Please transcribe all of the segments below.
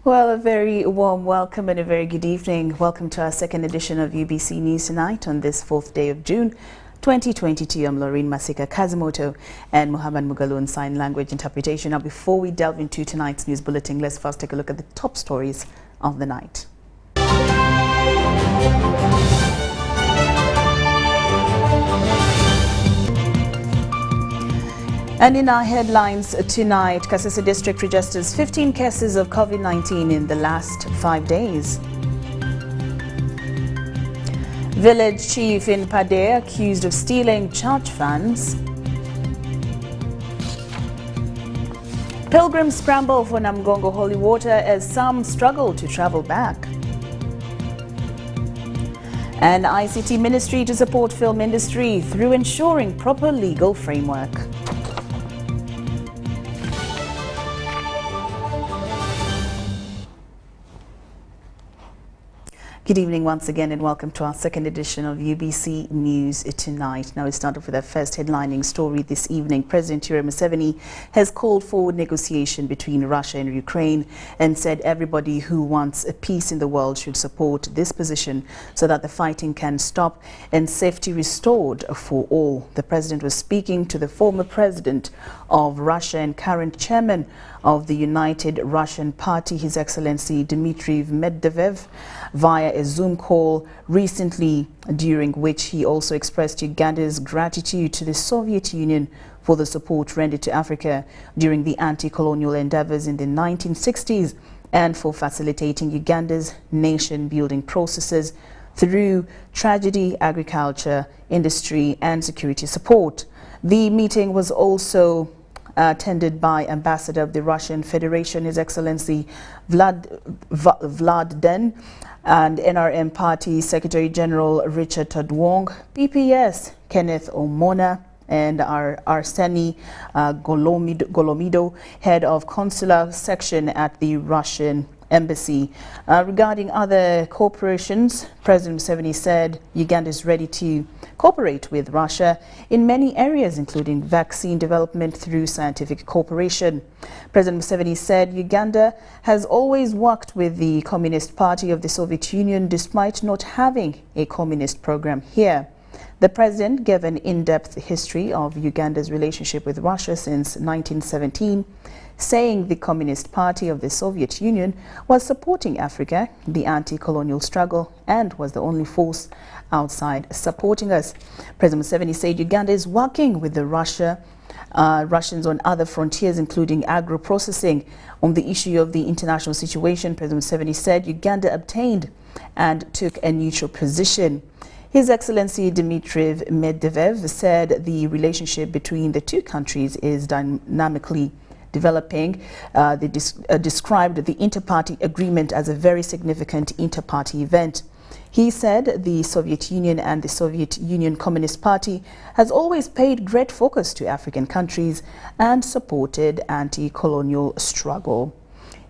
Well, a very warm welcome and a very good evening. Welcome to our second edition of UBC News Tonight on this 4th day of June, 2022. I'm Lauryn Maska Kazimoto and Muhammad Mugalun Sign Language Interpretation. Now, before we delve into tonight's news bulletin, let's first take a look at the top stories of the night. And in our headlines tonight, Kasese District registers 15 cases of COVID-19 in the last 5 days. Village chief in Pade accused of stealing church funds. Pilgrims scramble for Namgongo holy water as some struggle to travel back. And ICT Ministry to support film industry through ensuring proper legal framework. Good evening once again and welcome to our second edition of UBC News Tonight. Now we start off with our first headlining story this evening. President Lauryn Maska has called for negotiation between Russia and Ukraine and said everybody who wants a peace in the world should support this position so that the fighting can stop and safety restored for all. The president was speaking to the former president of Russia and current chairman of the United Russian Party, His Excellency Dmitry Medvedev, via a Zoom call recently, during which he also expressed Uganda's gratitude to the Soviet Union for the support rendered to Africa during the anti-colonial endeavors in the 1960s and for facilitating Uganda's nation-building processes through tragedy, agriculture, industry and security support. The meeting was also attended by Ambassador of the Russian Federation, His Excellency Vlad Den, and NRM Party Secretary General Richard Tadwong, PPS Kenneth Omona, and Arseny Golomido, head of consular section at the Russian Embassy. Regarding other cooperations, President Museveni said Uganda is ready to cooperate with Russia in many areas, including vaccine development through scientific cooperation. President Museveni said Uganda has always worked with the Communist Party of the Soviet Union despite not having a communist program here. The president gave an in-depth history of Uganda's relationship with Russia since 1917, saying the Communist Party of the Soviet Union was supporting Africa, the anti-colonial struggle, and was the only force outside supporting us. President Museveni said Uganda is working with the Russians on other frontiers, including agro-processing. On the issue of the international situation, President Museveni said Uganda obtained and took a neutral position. His Excellency Dmitry Medvedev said the relationship between the two countries is dynamically developing. They described the inter-party agreement as a very significant inter-party event. He said the Soviet Union and the Soviet Union Communist Party has always paid great focus to African countries and supported anti-colonial struggle.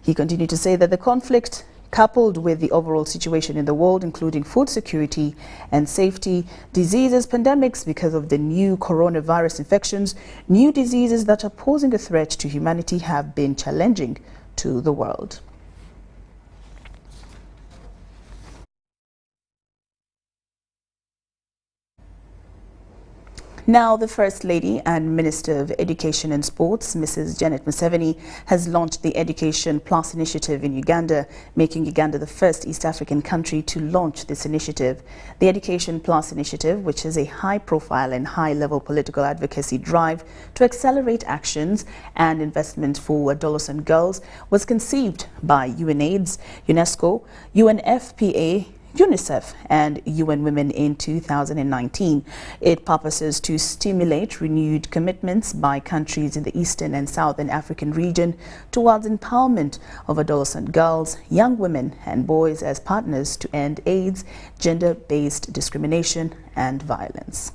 He continued to say that the conflict, coupled with the overall situation in the world, including food security and safety, diseases, pandemics because of the new coronavirus infections, new diseases that are posing a threat to humanity, have been challenging to the world. Now, the First Lady and Minister of Education and Sports, Mrs. Janet Museveni, has launched the Education Plus initiative in Uganda, making Uganda the first East African country to launch this initiative. The Education Plus initiative, which is a high-profile and high-level political advocacy drive to accelerate actions and investment for adolescent girls, was conceived by UNAIDS, UNESCO, UNFPA, UNICEF and UN Women in 2019. It purposes to stimulate renewed commitments by countries in the Eastern and Southern African region towards empowerment of adolescent girls, young women and boys as partners to end AIDS, gender-based discrimination and violence.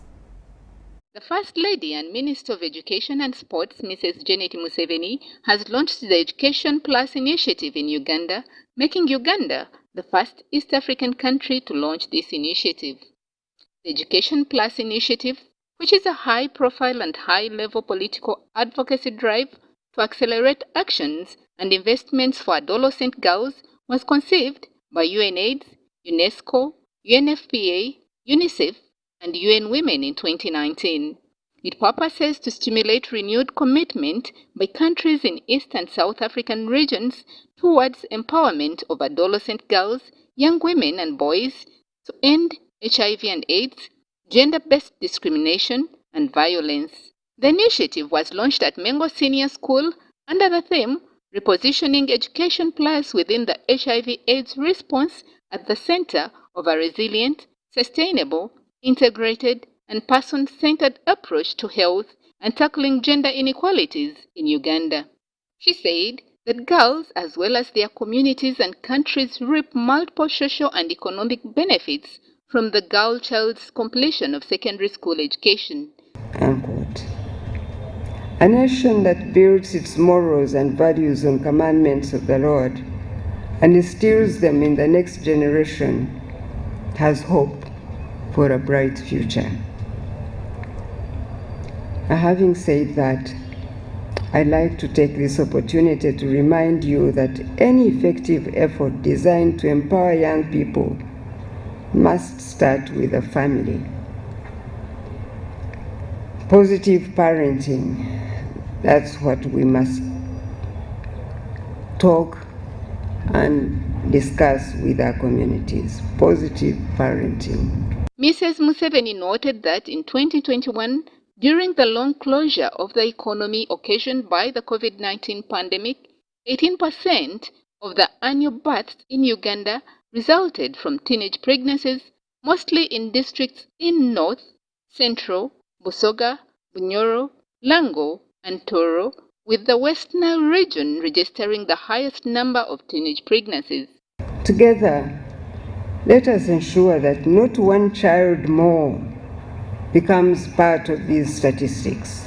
The First Lady and Minister of Education and Sports, Mrs. Janet Museveni, has launched the Education Plus initiative in Uganda, making Uganda the first East African country to launch this initiative. The Education Plus initiative, which is a high-profile and high-level political advocacy drive to accelerate actions and Investments for Adolescent Girls was conceived by UNAIDS, UNESCO, UNFPA, UNICEF, and UN Women in 2019. It purposes to stimulate renewed commitment by countries in East and South African regions towards empowerment of adolescent girls, young women and boys to end HIV and AIDS, gender-based discrimination and violence. The initiative was launched at Mengo Senior School under the theme Repositioning Education Plus within the HIV/AIDS response at the center of a resilient, sustainable, integrated, and person-centered approach to health and tackling gender inequalities in Uganda. She said that girls, as well as their communities and countries, reap multiple social and economic benefits from the girl child's completion of secondary school education. Unquote. A nation that builds its morals and values on commandments of the Lord and instills them in the next generation has hope for a bright future. Having said that, I'd like to take this opportunity to remind you that any effective effort designed to empower young people must start with a family. Positive parenting, that's what we must talk and discuss with our communities. Positive parenting. Mrs. Museveni noted that in 2021, during the long closure of the economy occasioned by the COVID-19 pandemic, 18% of the annual births in Uganda resulted from teenage pregnancies, mostly in districts in North, Central, Busoga, Bunyoro, Lango, and Toro, with the West Nile region registering the highest number of teenage pregnancies. Together, let us ensure that not one child more becomes part of these statistics.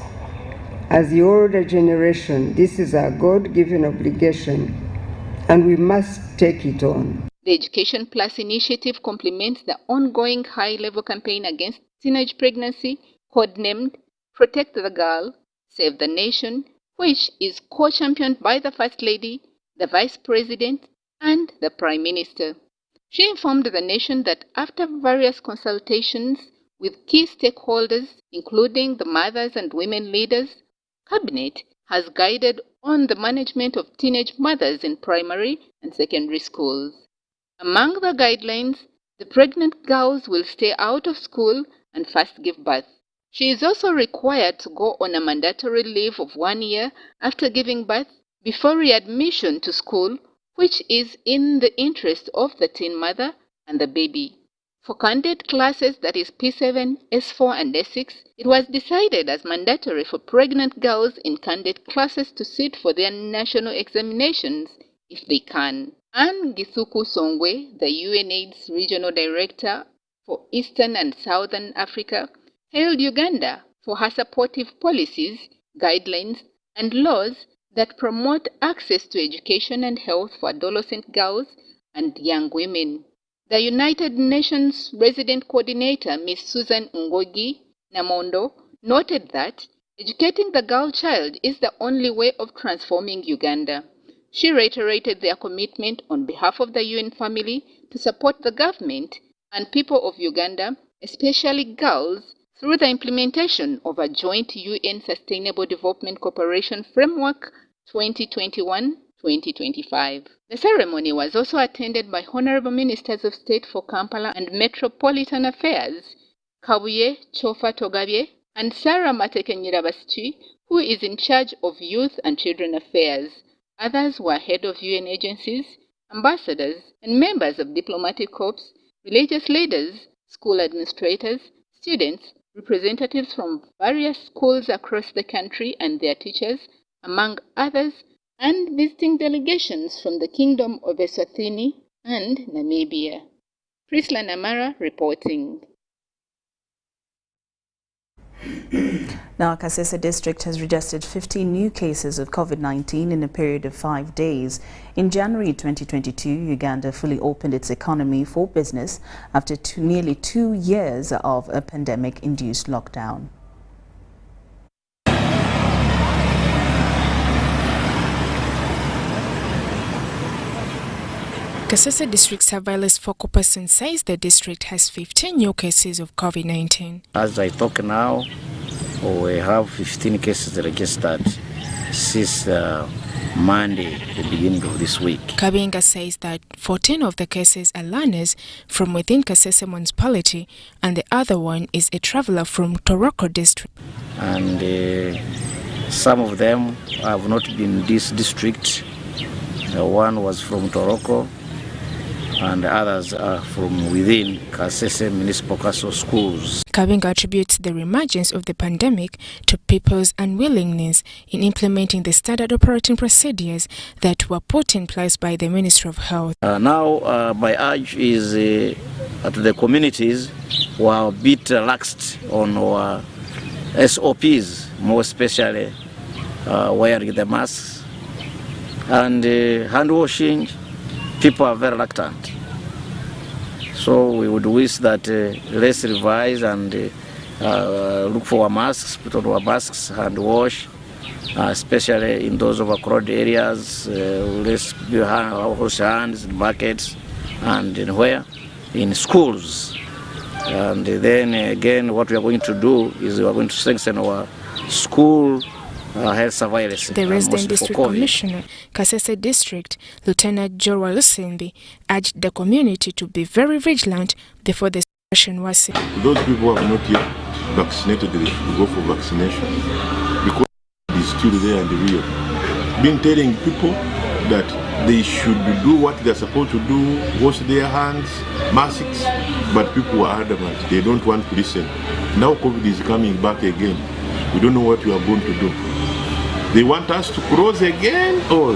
As the older generation, this is our God-given obligation, and we must take it on. The Education Plus initiative complements the ongoing high-level campaign against teenage pregnancy, codenamed Protect the Girl, Save the Nation, which is co-championed by the First Lady, the Vice President, and the Prime Minister. She informed the nation that after various consultations with key stakeholders, including the mothers and women leaders, Cabinet has guided on the management of teenage mothers in primary and secondary schools. Among the guidelines, the pregnant girls will stay out of school and first give birth. She is also required to go on a mandatory leave of 1 year after giving birth before readmission to school, which is in the interest of the teen mother and the baby. For candidate classes, that is P7, S4, and S6, it was decided as mandatory for pregnant girls in candidate classes to sit for their national examinations if they can. Anne Githuku Songwe, the UNAIDS Regional Director for Eastern and Southern Africa, hailed Uganda for her supportive policies, guidelines, and laws that promote access to education and health for adolescent girls and young women. The United Nations Resident Coordinator, Ms. Susan Ngogi Namondo, noted that educating the girl child is the only way of transforming Uganda. She reiterated their commitment on behalf of the UN family to support the government and people of Uganda, especially girls, through the implementation of a joint UN Sustainable Development Cooperation Framework 2021-2025. The ceremony was also attended by Honorable Ministers of State for Kampala and Metropolitan Affairs, Kabuye Chofa Togabye, and Sarah Mateke Nyirabaschi, who is in charge of Youth and Children Affairs. Others were head of UN agencies, ambassadors, and members of diplomatic corps, religious leaders, school administrators, students, representatives from various schools across the country and their teachers, among others, and visiting delegations from the Kingdom of Eswatini and Namibia. Prisla Namara reporting. Now, Kasese District has registered 15 new cases of COVID-19 in a period of 5 days. In January 2022, Uganda fully opened its economy for business after nearly 2 years of a pandemic-induced lockdown. Kasese District Surveillance Focal Person says the district has 15 new cases of COVID-19. As I talk now, we have 15 cases registered since Monday, the beginning of this week. Kabinga says that 14 of the cases are learners from within Kasese municipality and the other one is a traveler from Toroko district. And some of them have not been in this district. One was from Toroko and others are from within Kasese Municipal Council schools. Kabinga attributes the reemergence of the pandemic to people's unwillingness in implementing the standard operating procedures that were put in place by the Ministry of Health. Now, my urge is to the communities who are a bit laxed on our SOPs, more especially wearing the masks and hand washing. People are very reluctant. So we would wish that let's revise and look for our masks, put on our masks, hand wash, especially in those overcrowded areas. Let's wash hands in markets and in schools. And then again, what we are going to do is we are going to strengthen our school health surveillance. The resident district commissioner, Kasese District, Lieutenant Jorwa Lusimbi, urged the community to be very vigilant before the situation was seen. Those people who have not yet vaccinated, they should go for vaccination because it is still there and real. Been telling people that they should do what they are supposed to do, wash their hands, masks, but people are adamant. They don't want to listen. Now COVID is coming back again. We don't know what we are going to do. They want us to close again or...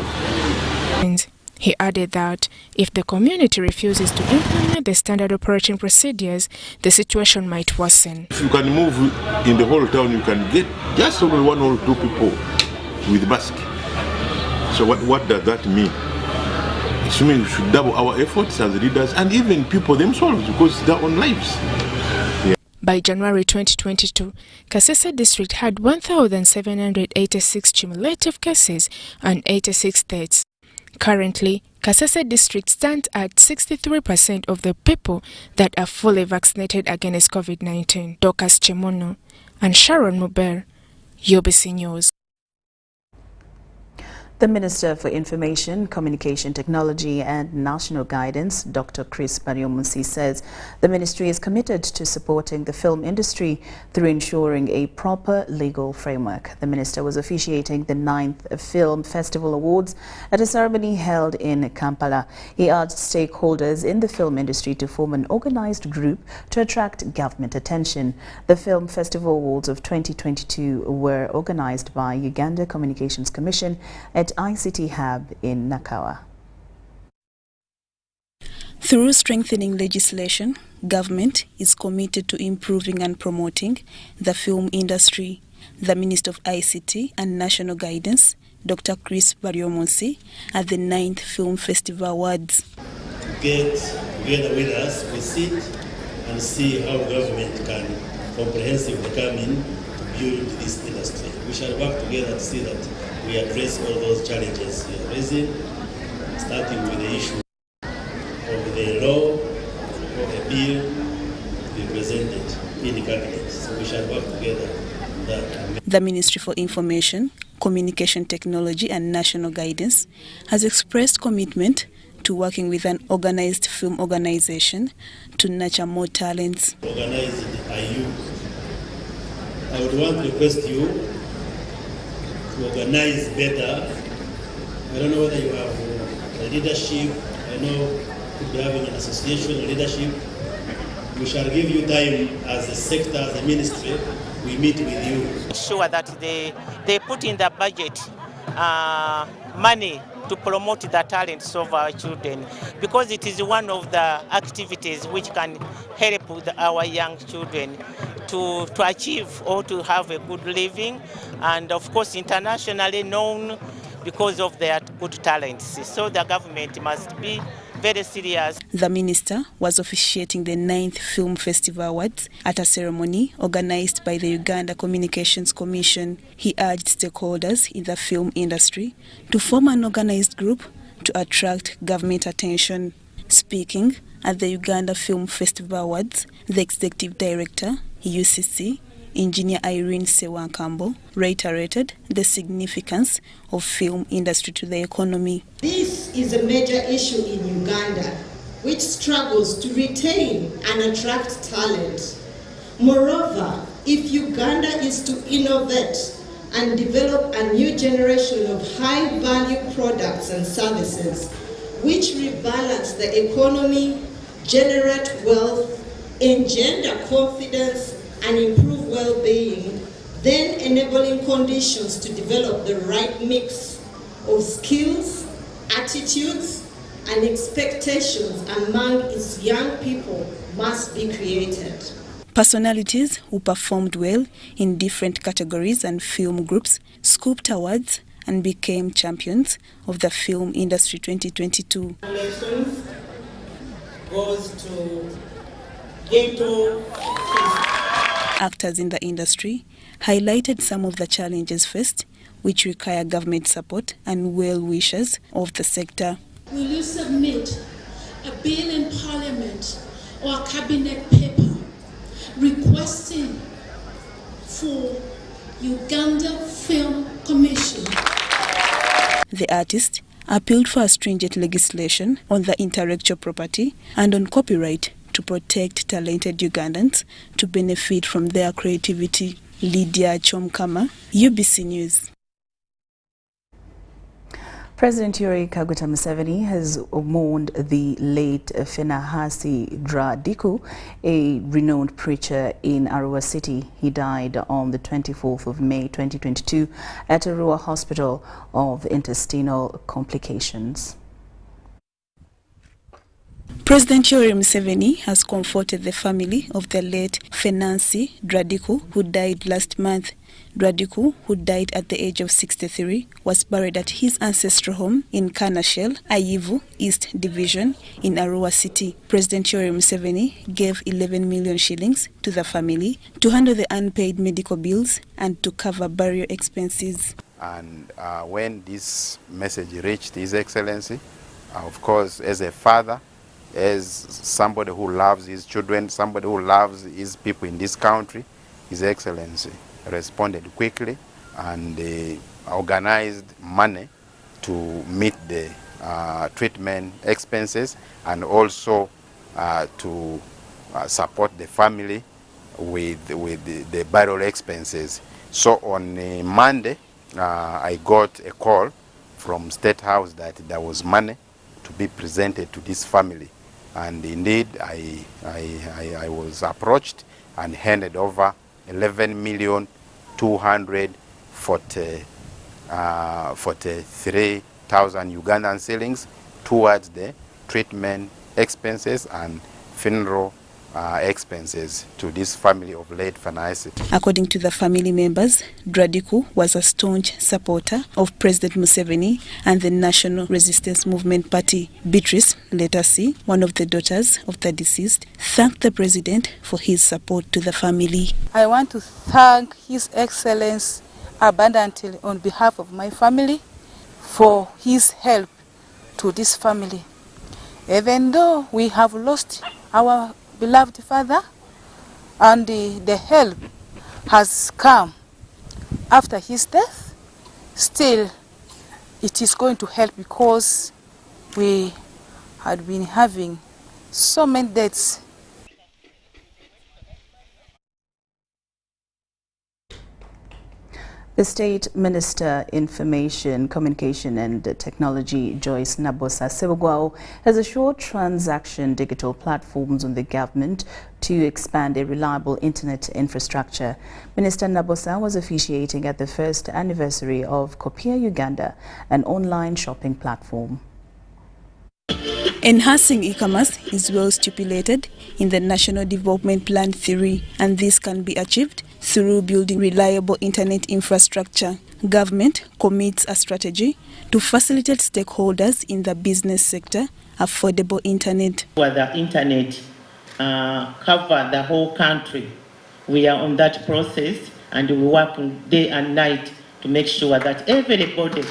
He added that if the community refuses to implement the standard operating procedures, the situation might worsen. If you can move in the whole town, you can get just only 1 or 2 people with mask. So what does that mean? It means we should double our efforts as leaders and even people themselves because their own lives. By January 2022, Kasese District had 1,786 cumulative cases and 86 deaths. Currently, Kasese District stands at 63% of the people that are fully vaccinated against COVID-19. Dorcas Chemono and Sharon Muber, UBC News. The Minister for Information, Communication Technology and National Guidance, Dr. Chris Baryomunsi, says the ministry is committed to supporting the film industry through ensuring a proper legal framework. The minister was officiating the 9th Film Festival Awards at a ceremony held in Kampala. He urged stakeholders in the film industry to form an organized group to attract government attention. The Film Festival Awards of 2022 were organized by Uganda Communications Commission at ICT Hub in Nakawa. Through strengthening legislation, government is committed to improving and promoting the film industry. The Minister of ICT and National Guidance, Dr. Chris Baryomunsi, at the 9th Film Festival Awards. Get together with us, we sit and see how government can comprehensively come in to build this industry. We shall work together to see that we address all those challenges we are raising, starting with the issue of the law, of the bill to be presented in the cabinet. So we shall work together. The Ministry for Information, Communication Technology and National Guidance has expressed commitment to working with an organized film organization to nurture more talents. Organized are you. I would want to request you to organize better. I don't know whether you have a leadership. I know you could be having an association of leadership. We shall give you time as a sector, as a ministry. We meet with you. Sure that they put in the budget money to promote the talents of our children, because it is one of the activities which can help our young children to achieve or to have a good living, and of course internationally known because of their good talents. So the government must be very serious. The minister was officiating the 9th Film Festival Awards at a ceremony organized by the Uganda Communications Commission. He urged stakeholders in the film industry to form an organized group to attract government attention. Speaking at the Uganda Film Festival Awards, the Executive Director, UCC, Engineer Irene Sewankambo, reiterated the significance of film industry to the economy. This is a major issue in Uganda, which struggles to retain and attract talent. Moreover, if Uganda is to innovate and develop a new generation of high-value products and services, which rebalance the economy, generate wealth, engender confidence, and improve well-being, then enabling conditions to develop the right mix of skills, attitudes, and expectations among its young people must be created. Personalities who performed well in different categories and film groups scooped awards and became champions of the film industry 2022. Congratulations goes to Ghetto. Actors in the industry highlighted some of the challenges faced, which require government support and well-wishers of the sector. Will you submit a bill in Parliament or a cabinet paper requesting for Uganda Film Commission? The artist appealed for a stringent legislation on the intellectual property and on copyright to protect talented Ugandans to benefit from their creativity. Lydia Chomkama, UBC News. President Yoweri Kaguta Museveni has mourned the late Fenahasi Dradiku, a renowned preacher in Arua City. He died on the 24th of May 2022 at Arua Hospital of intestinal complications. President Yoweri Museveni has comforted the family of the late Fenahasi Dradiku, who died last month. Dradiku, who died at the age of 63, was buried at his ancestral home in Kanashel, Ayivu East Division in Arua City. President Yoweri Museveni gave 11 million shillings to the family to handle the unpaid medical bills and to cover burial expenses. And when this message reached His Excellency, of course, as a father, as somebody who loves his children, somebody who loves his people in this country, His Excellency responded quickly and organized money to meet the treatment expenses and also to support the family with the burial expenses. So on Monday, I got a call from State House that there was money to be presented to this family. And indeed, I was approached and handed over 11,243,000 Ugandan shillings towards the treatment expenses and funeral expenses to this family of late Fenahasi. According to the family members, Dradiku was a staunch supporter of President Museveni and the National Resistance Movement Party. Beatrice Letasi, one of the daughters of the deceased, thanked the president for his support to the family. I want to thank His Excellency abundantly on behalf of my family for his help to this family. Even though we have lost our beloved father, and the help has come after his death, still it is going to help because we had been having so many deaths. The State Minister, Information, Communication and Technology, Joyce Nabosa Sebugwao, has assured transaction digital platforms on the government to expand a reliable internet infrastructure. Minister Nabosa was officiating at the first anniversary of Kopia Uganda, an online shopping platform. Enhancing e-commerce is well stipulated in the National Development Plan 3, and this can be achieved through building reliable internet infrastructure. Government commits a strategy to facilitate stakeholders in the business sector affordable internet. Where the internet cover the whole country, we are on that process and we work day and night to make sure that everybody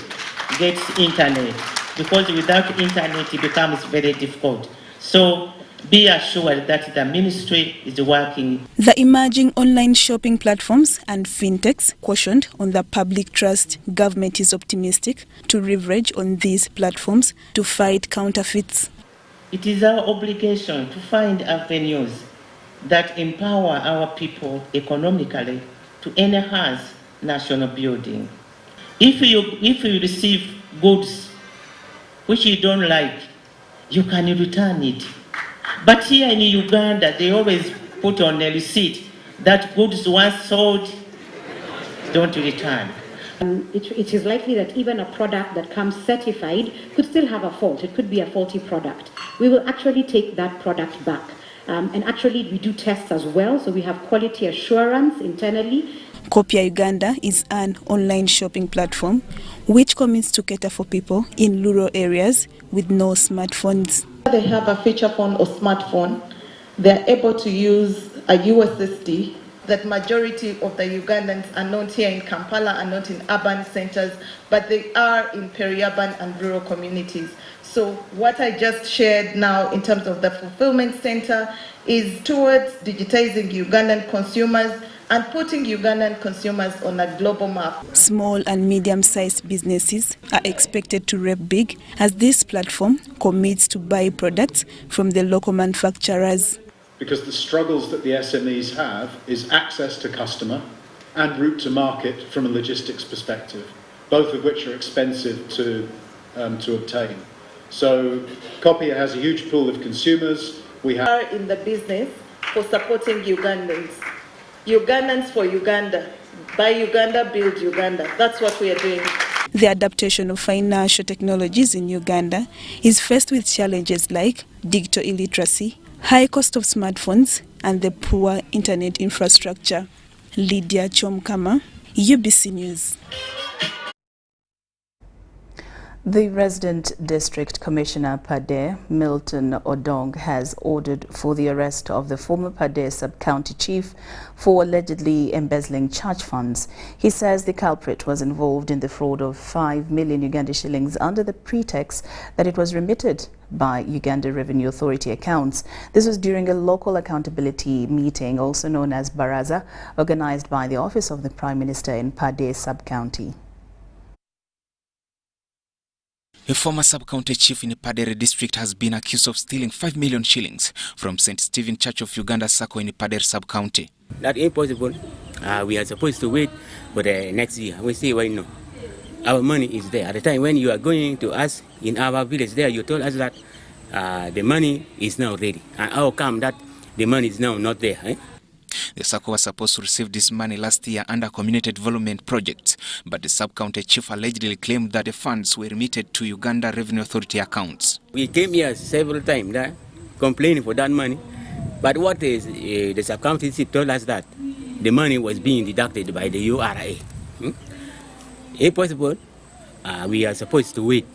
gets internet, because without internet it becomes very difficult. So be assured that the ministry is working. The emerging online shopping platforms and fintechs cautioned on the public trust. Government is optimistic to leverage on these platforms to fight counterfeits. It is our obligation to find avenues that empower our people economically to enhance national building. If you receive goods which you don't like, you can return it. But here in Uganda, they always put on a receipt that goods once sold, don't return. It is likely that even a product that comes certified could still have a fault. It could be a faulty product. We will actually take that product back. And actually, we do tests as well, so we have quality assurance internally. Kopia Uganda is an online shopping platform which commits to cater for people in rural areas with no smartphones. They have a feature phone or smartphone. They're able to use a USSD. That majority of the Ugandans are not here in Kampala, are not in urban centers, but they are in peri-urban and rural communities. So what I just shared now in terms of the fulfillment center is towards digitizing Ugandan consumers and putting Ugandan consumers on a global map. Small and medium-sized businesses are expected to reap big as this platform commits to buy products from the local manufacturers. Because the struggles that the SMEs have is access to customer and route to market from a logistics perspective, both of which are expensive to obtain. So Kopia has a huge pool of consumers. We are in the business for supporting Ugandans. Ugandans for Uganda. Buy Uganda, build Uganda. That's what we are doing. The adaptation of financial technologies in Uganda is faced with challenges like digital illiteracy, high cost of smartphones, and the poor internet infrastructure. Lydia Chomkama, UBC News. The resident district commissioner Pade, Milton Odong, has ordered for the arrest of the former Pade sub-county chief for allegedly embezzling church funds. He says the culprit was involved in the fraud of 5 million Uganda shillings under the pretext that it was remitted by Uganda Revenue Authority accounts. This was during a local accountability meeting, also known as Baraza, organized by the Office of the Prime Minister in Pade sub-county. A former sub-county chief in Padere district has been accused of stealing 5 million shillings from St. Stephen Church of Uganda Sacco in Padere sub-county. That ain't possible. We are supposed to wait for the next year. We say, why no? Our money is there. At the time when you are going to us in our village there, you told us that the money is now ready. And how come that the money is now not there? The Sacco was supposed to receive this money last year under community development projects, but the sub-county chief allegedly claimed that the funds were remitted to Uganda Revenue Authority accounts. We came here several times complaining for that money, but what is the sub-county chief told us that the money was being deducted by the URA. If possible, we are supposed to wait.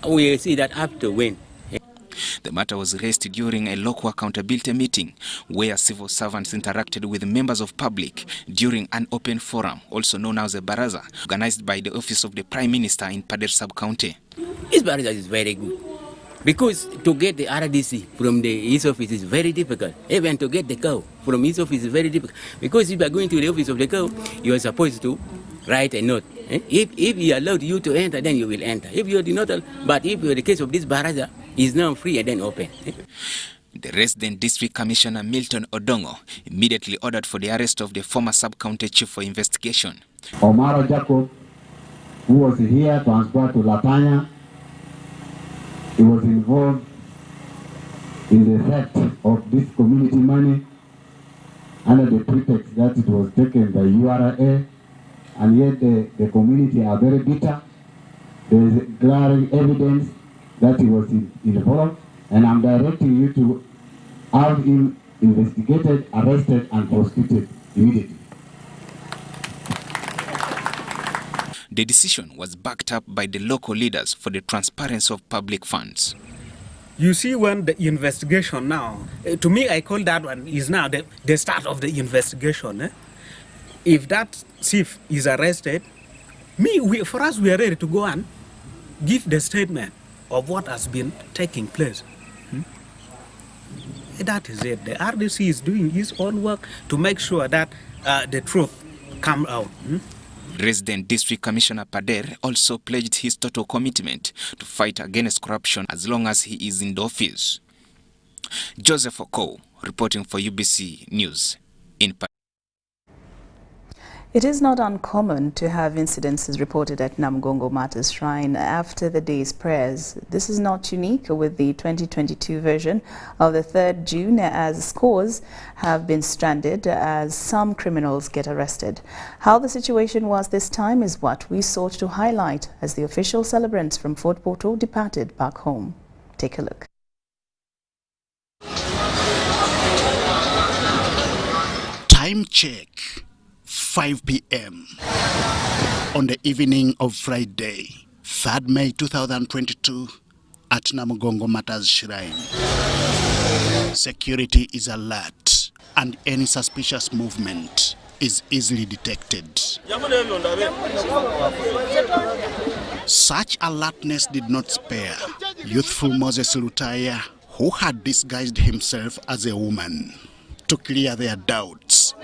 We see that up to when. The matter was raised during a local accountability meeting where civil servants interacted with members of public during an open forum, also known as a Baraza, organized by the Office of the Prime Minister in Padere sub-county. This Baraza is very good because to get the RDC from his office is very difficult. Even to get the cow from his office is very difficult because if you are going to the office of the cow, you are supposed to write a note. If he allowed you to enter, then you will enter. If you did not, but if the case of this Baraza is now free and then open. The resident district commissioner Milton Odongo immediately ordered for the arrest of the former sub-county chief for investigation. Omaro Jacob, who was here transferred to Latanya, he was involved in the theft of this community money under the pretext that it was taken by URA, and yet the community are very bitter. There is glaring evidence that he was involved, and I'm directing you to have him investigated, arrested, and prosecuted immediately. The decision was backed up by the local leaders for the transparency of public funds. You see, when the investigation now, to me, I call that one is now the start of the investigation. If that chief is arrested, for us, we are ready to go and give the statement of what has been taking place. That is it. The RDC is doing its own work to make sure that the truth comes out. Resident District Commissioner Pader also pledged his total commitment to fight against corruption as long as he is in the office. Joseph Okow, reporting for UBC News in Pader. It is not uncommon to have incidences reported at Namgongo Martyrs Shrine after the day's prayers. This is not unique with the 2022 version of the 3rd June, as scores have been stranded as some criminals get arrested. How the situation was this time is what we sought to highlight as the official celebrants from Fort Portal departed back home. Take a look. Time check. 5 p.m. on the evening of Friday, 3rd May 2022 at Namgongo Martyrs Shrine. Security is alert and any suspicious movement is easily detected. Such alertness did not spare youthful Moses Lutaya, who had disguised himself as a woman to clear their doubts.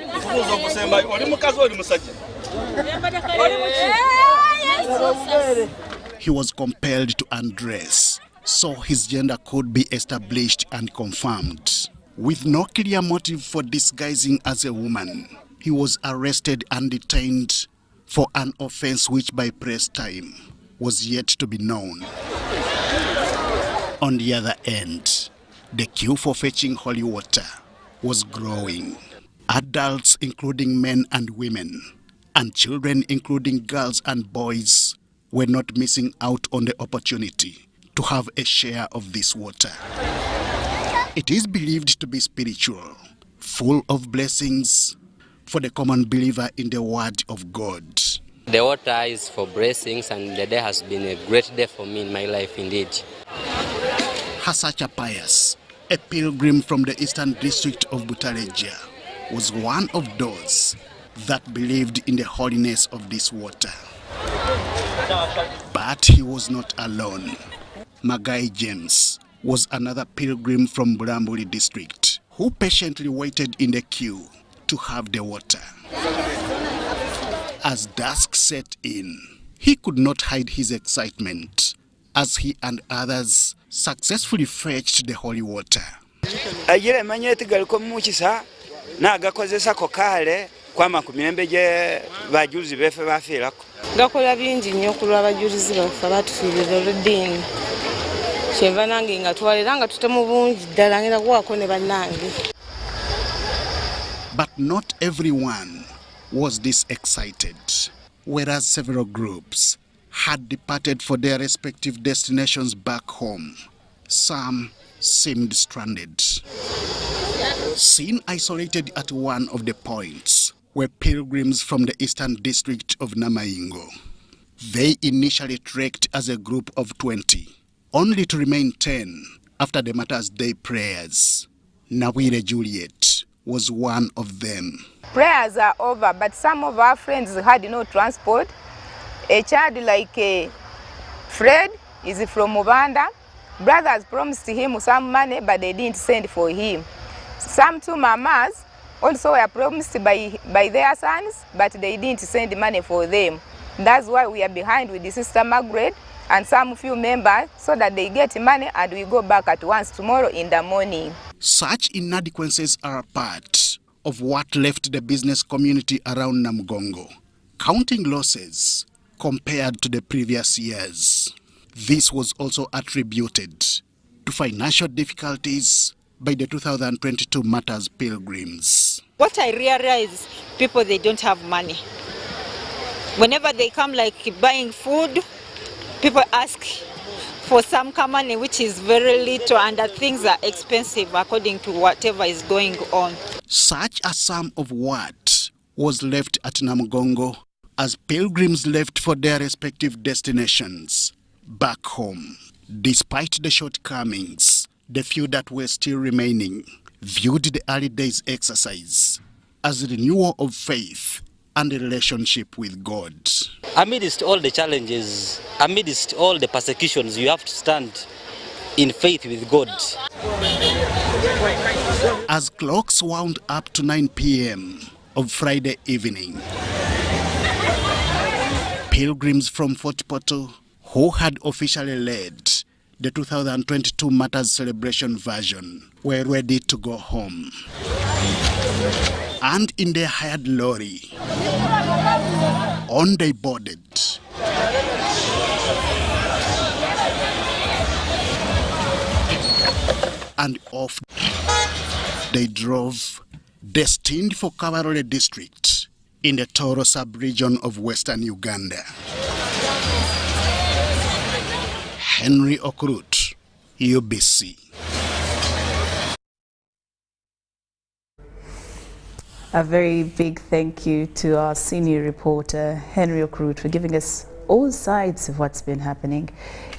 He was compelled to undress so his gender could be established and confirmed. With no clear motive for disguising as a woman, he was arrested and detained for an offense which by press time was yet to be known. On the other end, the queue for fetching holy water was growing. Adults, including men and women, and children, including girls and boys, were not missing out on the opportunity to have a share of this water. It is believed to be spiritual, full of blessings for the common believer in the Word of God. The water is for blessings, and the day has been a great day for me in my life indeed. Hasacha Pius, a pilgrim from the Eastern District of Butaleja, was one of those that believed in the holiness of this water. But he was not alone. Magai James was another pilgrim from Bulambuli District who patiently waited in the queue to have the water. As dusk set in, he could not hide his excitement as he and others successfully fetched the holy water. Nagakozesa kokale kwama ku mirembe gye bajulizi befe bafiirako. Gakola bingi nnyo ku lw'abajulizi baffe batufiirira oluddiini. Kyenva nange nga twalera nga tutemu bungi ddala ngenda kuwaako ne bannange. But not everyone was this excited, whereas several groups had departed for their respective destinations back home. Some seemed stranded. Seen isolated at one of the points were pilgrims from the Eastern District of Namaingo. They initially trekked as a group of 20, only to remain 10 after the Martyrs' Day prayers. Nawire Juliet was one of them. Prayers are over, but some of our friends had no transport. A child like Fred is from Uganda. Brothers promised him some money, but they didn't send for him. Some two mamas also were promised by their sons, but they didn't send money for them. That's why we are behind with the Sister Margaret and some few members so that they get money and we go back at once tomorrow in the morning. Such inadequacies are part of what left the business community around Namgongo counting losses compared to the previous years. This was also attributed to financial difficulties by the 2022 Martyrs pilgrims. What I realize, people, they don't have money. Whenever they come like buying food, people ask for some money, which is very little, and that things are expensive according to whatever is going on. Such are some of what was left at Namgongo as pilgrims left for their respective destinations back home. Despite the shortcomings, the few that were still remaining viewed the early days exercise as a renewal of faith and a relationship with God. Amidst all the challenges, amidst all the persecutions, you have to stand in faith with God. As clocks wound up to 9 p.m. of Friday evening, pilgrims from Fort Portal, who had officially led the 2022 Matters celebration version, were ready to go home. And in their hired lorry, on they boarded. And off they drove, destined for Kabarole district in the Toro sub-region of western Uganda. Henry Okrut, UBC. A very big thank you to our senior reporter, Henry Okrut, for giving us all sides of what's been happening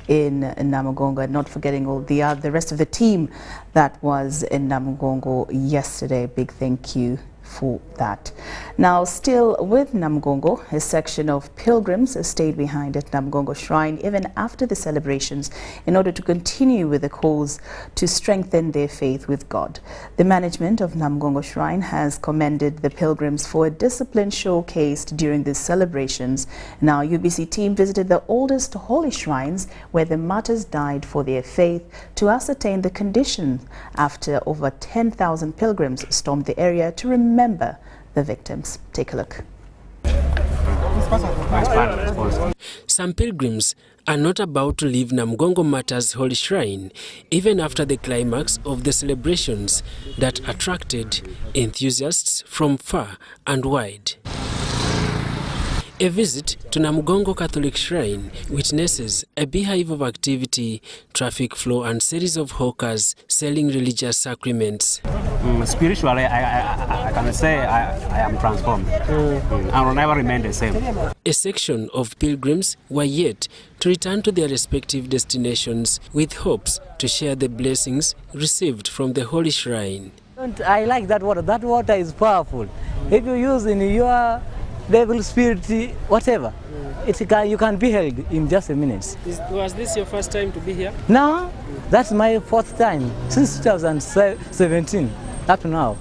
in Namugongo, and not forgetting all the rest of the team that was in Namugongo yesterday. Big thank you for that. Now, still with Namugongo, a section of pilgrims stayed behind at Namugongo Shrine even after the celebrations in order to continue with the cause to strengthen their faith with God. The management of Namugongo Shrine has commended the pilgrims for a discipline showcased during these celebrations. Now, UBC team visited the oldest holy shrines where the martyrs died for their faith to ascertain the condition after over 10,000 pilgrims stormed the area to remember the victims. Take a look. Some pilgrims are not about to leave Namugongo Matters Holy Shrine even after the climax of the celebrations that attracted enthusiasts from far and wide. A visit to Namugongo Catholic Shrine witnesses a beehive of activity, traffic flow and series of hawkers selling religious sacraments. Spiritually, I can say I am transformed. I will never remain the same. A section of pilgrims were yet to return to their respective destinations with hopes to share the blessings received from the Holy Shrine. I like that water. That water is powerful. If you use in your devil spirit, whatever, you can be held in just a minute. Was this your first time to be here? No, that's my fourth time since 2017 up to now.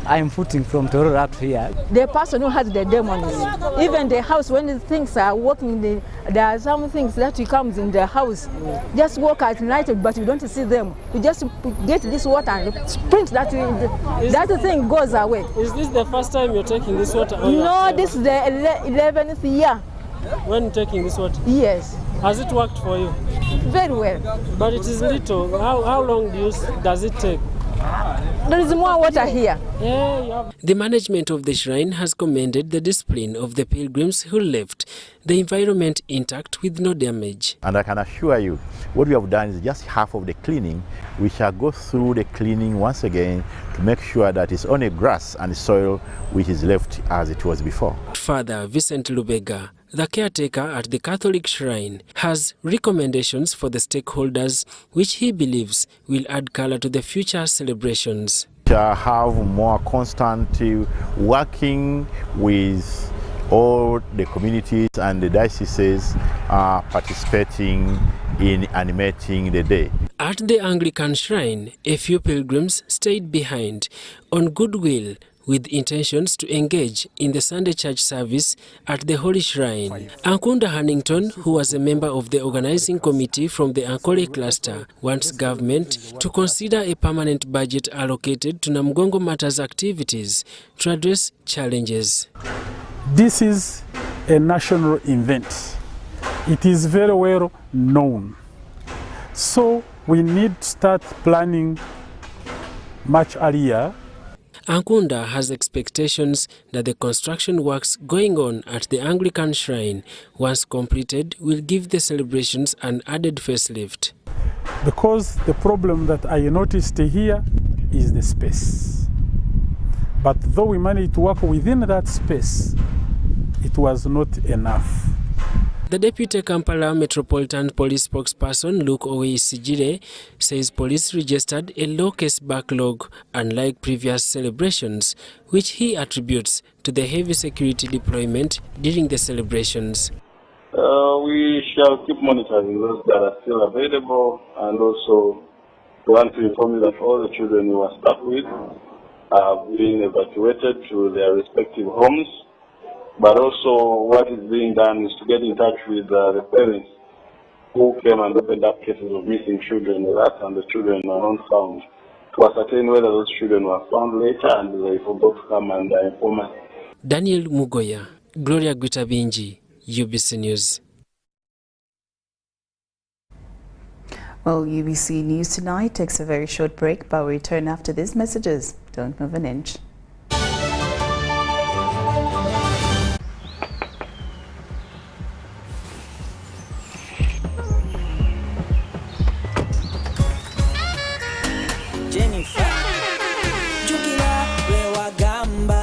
I'm footing from Toro up here. The person who has the demons, even the house, when the things are working, there are some things that comes in the house. Just walk at night, but you don't see them. You just get this water and sprint that thing goes away. Is this the first time you're taking this water? No, this is the 11th year. When taking this water? Yes. Has it worked for you? Very well. But it is little. How long does it take? There is more water here. The management of the shrine has commended the discipline of the pilgrims who left the environment intact with no damage. And I can assure you, what we have done is just half of the cleaning. We shall go through the cleaning once again to make sure that it's only grass and soil which is left as it was before. Father Vincent Lubega, the caretaker at the Catholic Shrine, has recommendations for the stakeholders which he believes will add color to the future celebrations. Have more constant working with all the communities and the dioceses participating in animating the day. At the Anglican Shrine, a few pilgrims stayed behind on goodwill with intentions to engage in the Sunday church service at the Holy Shrine. Ankunda Hannington, who was a member of the organizing committee from the Ankole cluster, wants government to consider a permanent budget allocated to Namugongo Matters activities to address challenges. This is a national event. It is very well known. So we need to start planning much earlier. Ankunda has expectations that the construction works going on at the Anglican Shrine, once completed, will give the celebrations an added facelift. Because the problem that I noticed here is the space. But though we managed to work within that space, it was not enough. The Deputy Kampala Metropolitan Police spokesperson Luke Oweisijire says police registered a low case backlog unlike previous celebrations, which he attributes to the heavy security deployment during the celebrations. We shall keep monitoring those that are still available and also We want to inform you that all the children we were stuck with have been evacuated to their respective homes. But also what is being done is to get in touch with the parents who came and opened up cases of missing children with us, and the children are not found, to ascertain whether those children were found later and they forgot to come and inform us. Daniel Mugoya, Gloria Gwitabinji, UBC News. Well, UBC News Tonight takes a very short break, but we return after these messages. Don't move an inch.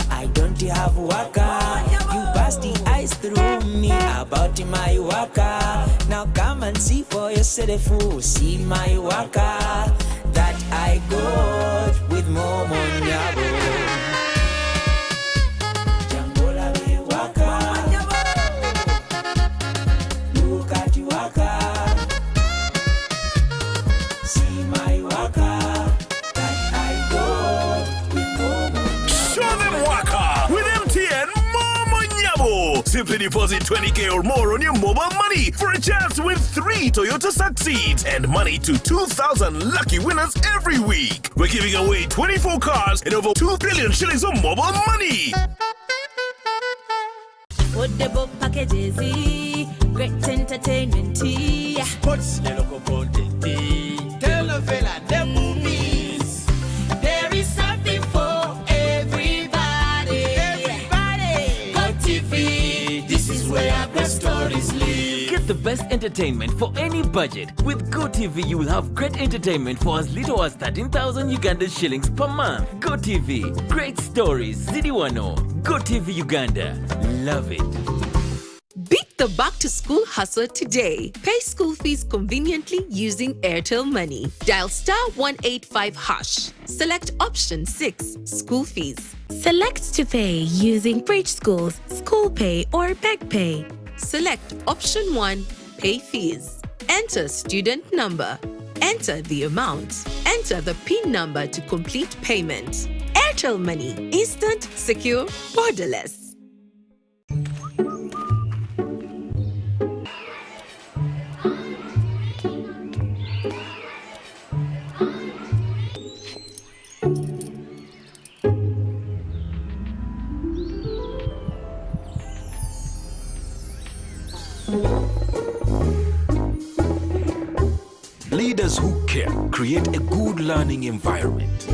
I don't have waka. You pass the ice through me about my waka. Now come and see for yourself, see my waka that I got with Momo Nyabo. Jambola be waka. Look at you waka. See my waka that I got with Momo. Show them waka with MTN Momo Nyabo. Simply deposit 20K or more on your mobile money for a chance to win 3 Toyota Succeeds and money to 2,000 lucky winners every week. We're giving away 24 cars and over 2 billion shillings of mobile money. Football packages, great entertainment, sports, local content, telenovela, the movies. There is something for everybody. Go TV, this is where great stories live. Get the best entertainment for any budget. With GoTV, you will have great entertainment for as little as 13,000 Uganda shillings per month. GoTV, great stories, Zidiwano. GoTV Uganda, love it. Beat the back-to-school hustle today. Pay school fees conveniently using Airtel Money. Dial *185#. Select option 6, school fees. Select to pay using Bridge Schools, School Pay or Beg Pay. Select option 1, pay fees. Enter student number. Enter the amount. Enter the PIN number to complete payment. Airtel Money. Instant, secure, borderless. Leaders who care create a good learning environment.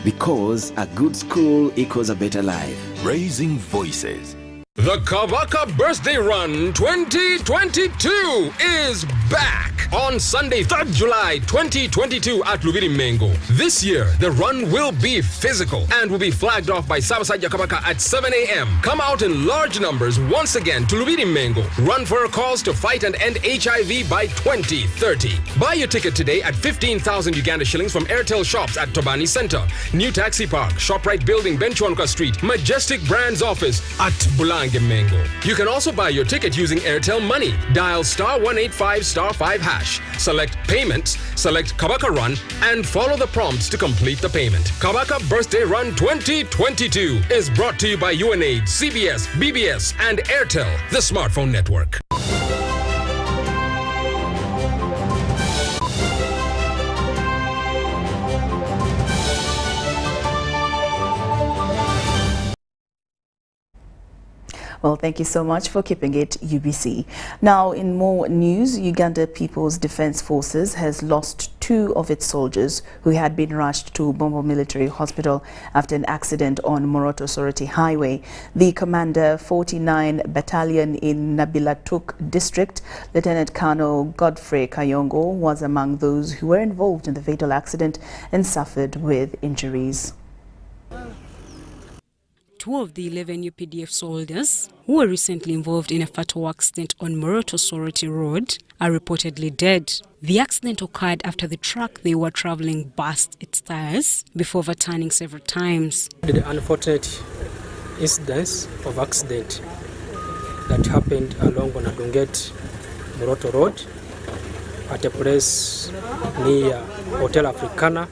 Because a good school equals a better life. Raising voices. The Kabaka Birthday Run 2022 is back on Sunday, 3rd July 2022 at Lubiri Mengo. This year, the run will be physical and will be flagged off by Sabasaja Kabaka at 7 a.m. Come out in large numbers once again to Lubiri Mengo. Run for a cause to fight and end HIV by 2030. Buy your ticket today at 15,000 Uganda shillings from Airtel shops at Tobani Center, New Taxi Park, ShopRite Building, Benchwanka Street, Majestic Brands Office at Bulange Mengo. You can also buy your ticket using Airtel Money. Dial *185*5#. Select payments, select Kabaka Run, and follow the prompts to complete the payment. Kabaka Birthday Run 2022 is brought to you by UNAID, CBS, BBS, and Airtel, the smartphone network. Well, thank you so much for keeping it UBC. Now, in more news, Uganda People's Defense Forces has lost 2 of its soldiers who had been rushed to Bombo Military Hospital after an accident on Moroto Soroti Highway. The commander, 49 Battalion in Nabilatuk District, Lieutenant Colonel Godfrey Kayongo, was among those who were involved in the fatal accident and suffered with injuries. 2 of the 11 UPDF soldiers who were recently involved in a fatal accident on Moroto Soroti Road are reportedly dead. The accident occurred after the truck they were traveling burst its tires before overturning several times. The unfortunate incidents of accident that happened along Bonadunget Moroto Road at a place near Hotel Africana.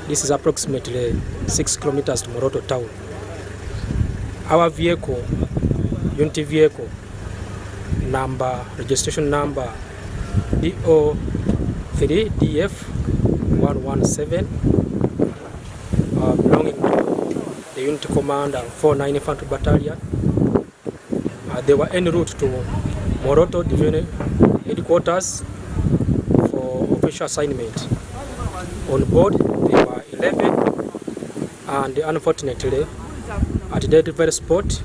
This is approximately 6 kilometers to Moroto town. Our vehicle, unity vehicle, registration number DO3DF117, belonging to the unit commander 49 Infantry Battalion. They were en route to Moroto Division Headquarters for official assignment. On board, they were 11, and unfortunately, at the very spot,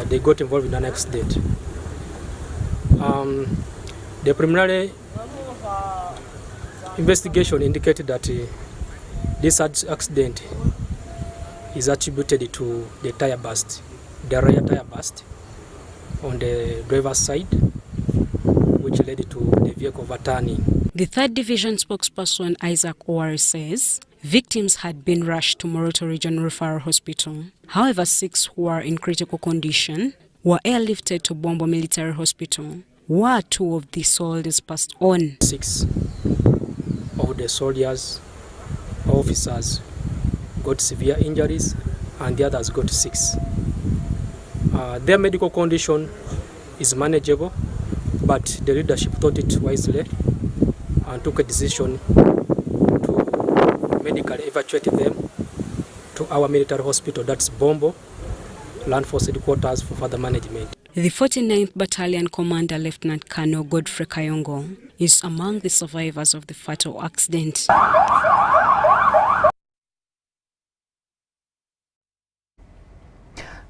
they got involved in an accident. The preliminary investigation indicated that this accident is attributed to the tire burst, the rear tire burst on the driver's side, which led to the vehicle overturning. The 3rd Division spokesperson Isaac Owari says victims had been rushed to Moroto Regional Referral Hospital. However, 6 who are in critical condition were airlifted to Bombo Military Hospital, where 2 of the soldiers passed on. 6 of the soldiers, officers, got severe injuries, and the others got 6. Their medical condition is manageable, but the leadership thought it wisely and took a decision to medically evacuate them to our military hospital, that's Bombo, Land Force Headquarters, for further management. The 49th Battalion Commander Lieutenant Colonel Godfrey Kayongo is among the survivors of the fatal accident.